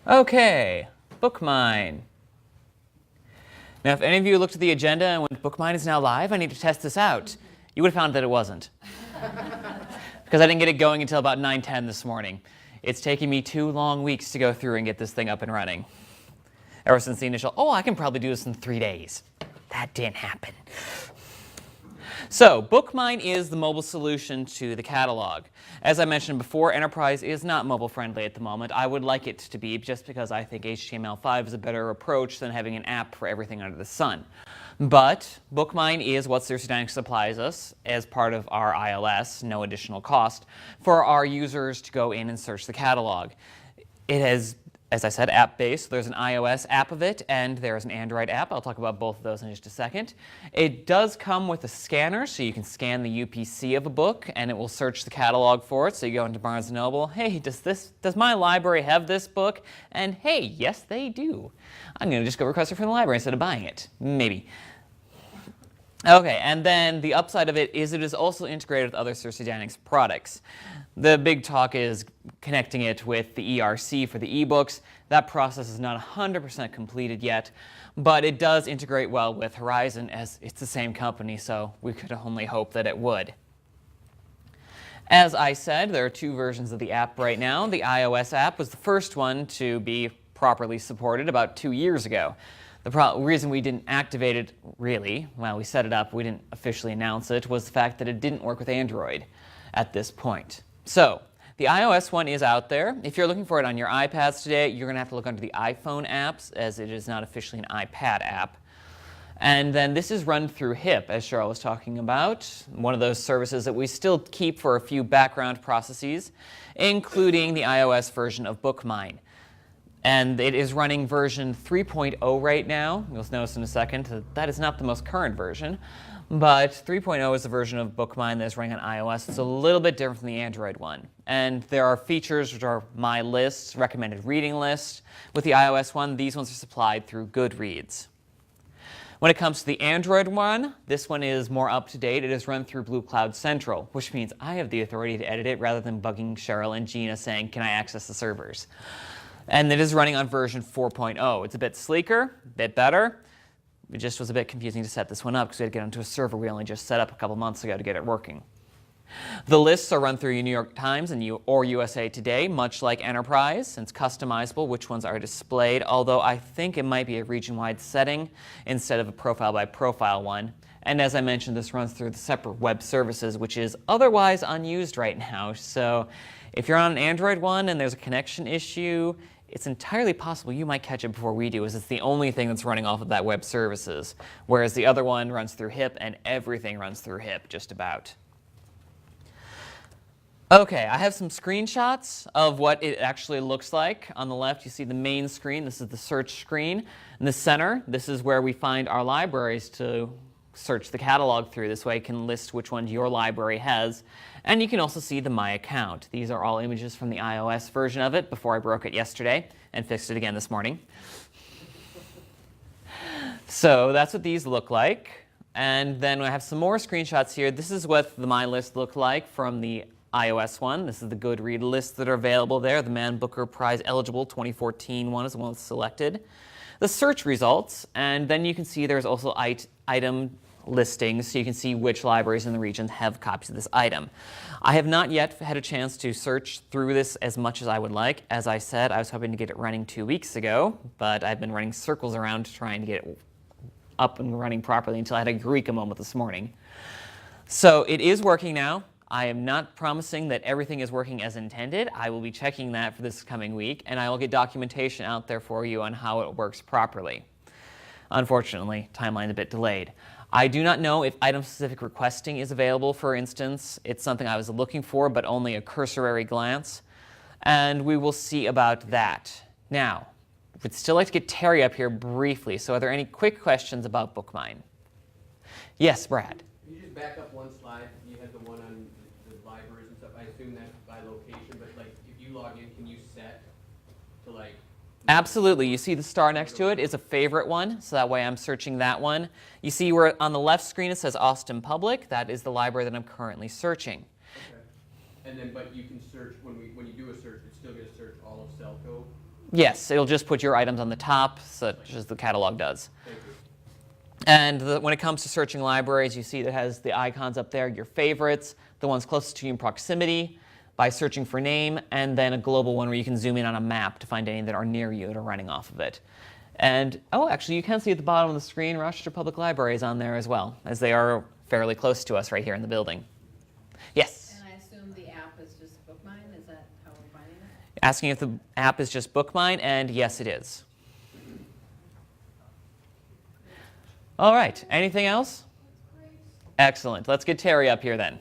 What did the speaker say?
Okay, BookMyne. Now, if any of you looked at the agenda and went, BookMyne is now live, I need to test this out, you would have found that it wasn't. Because I didn't get it going until about 9:10 this morning. It's taken me 2 long weeks to go through and get this thing up and running. Ever since the initial, I can probably do this in 3 days. That didn't happen. So, BookMyne is the mobile solution to the catalog. As I mentioned before, Enterprise is not mobile friendly at the moment. I would like it to be, just because I think HTML5 is a better approach than having an app for everything under the sun. But BookMyne is what Circe Dynamics supplies us as part of our ILS, no additional cost, for our users to go in and search the catalog. It has, as I said, app-based. There's an iOS app of it, and there's an Android app. I'll talk about both of those in just a second. It does come with a scanner, so you can scan the UPC of a book, and it will search the catalog for it. So you go into Barnes & Noble, hey, does my library have this book? And hey, yes, they do. I'm going to just go request it from the library instead of buying it. Maybe. Okay, and then the upside of it is also integrated with other Circe Dynamics products. The big talk is connecting it with the ERC for the ebooks. That process is not 100% completed yet, but it does integrate well with Horizon, as it's the same company, so we could only hope that it would. As I said, there are 2 versions of the app right now. The iOS app was the first one to be properly supported about 2 years ago. The reason we didn't activate it, really, while we set it up, we didn't officially announce it, was the fact that it didn't work with Android at this point. So, the iOS one is out there. If you're looking for it on your iPads today, you're going to have to look under the iPhone apps, as it is not officially an iPad app. And then this is run through HIP, as Cheryl was talking about, one of those services that we still keep for a few background processes, including the iOS version of BookMyne. And it is running version 3.0 right now. You'll notice in a second that that is not the most current version, but 3.0 is the version of BookMyne that is running on iOS. It's a little bit different from the Android one. And there are features which are My Lists, recommended reading list. With the iOS one, these ones are supplied through Goodreads. When it comes to the Android one, this one is more up to date. It is run through Blue Cloud Central, which means I have the authority to edit it rather than bugging Cheryl and Gina saying, can I access the servers? And it is running on version 4.0. It's a bit sleeker, a bit better. It just was a bit confusing to set this one up because we had to get onto a server we only just set up a couple months ago to get it working. The lists are run through New York Times or USA Today, much like Enterprise. It's customizable which ones are displayed, although I think it might be a region-wide setting instead of a profile-by-profile one. And as I mentioned, this runs through the separate web services, which is otherwise unused right now. So if you're on an Android one and there's a connection issue, it's entirely possible you might catch it before we do, as it's the only thing that's running off of that web services, whereas the other one runs through HIP, and everything runs through HIP, just about. Okay, I have some screenshots of what it actually looks like. On the left, you see the main screen. This is the search screen. In the center, this is where we find our libraries to search the catalog through. This way it can list which ones your library has. And you can also see the My Account. These are all images from the iOS version of it before I broke it yesterday and fixed it again this morning. So that's what these look like. And then I have some more screenshots here. This is what the My List looked like from the iOS one. This is the good read lists that are available there. The Man Booker Prize eligible 2014 one is the one that's selected. The search results, and then you can see there's also item listings, so you can see which libraries in the region have copies of this item. I have not yet had a chance to search through this as much as I would like. As I said, I was hoping to get it running 2 weeks ago, but I've been running circles around trying to get it up and running properly until I had a eureka moment this morning. So it is working now. I am not promising that everything is working as intended. I will be checking that for this coming week, and I will get documentation out there for you on how it works properly. Unfortunately, timeline's a bit delayed. I do not know if item-specific requesting is available, for instance. It's something I was looking for, but only a cursory glance. And we will see about that. Now, we'd still like to get Terry up here briefly. So are there any quick questions about BookMyne? Yes, Brad. Can you just back up one slide? You had the one on the libraries and stuff. I assume that's by location, but like if you log in, can you set to like... Absolutely. You see the star next to it is a favorite one, so that way I'm searching that one. You see where on the left screen it says Austin Public. That is the library that I'm currently searching. Okay. And then, but you can search, when you do a search, it's still going to search all of SELCO? Yes, it'll just put your items on the top, such as the catalog does. Thank you. And when it comes to searching libraries, you see that it has the icons up there, your favorites, the ones closest to you in proximity, by searching for name, and then a global one where you can zoom in on a map to find any that are near you that are running off of it. And, oh, actually, you can see at the bottom of the screen, Rochester Public Library is on there as well, as they are fairly close to us right here in the building. Yes? And I assume the app is just BookMyne? Is that how we're finding it? Asking if the app is just BookMyne, and yes, it is. All right, anything else? Excellent. Let's get Terry up here then.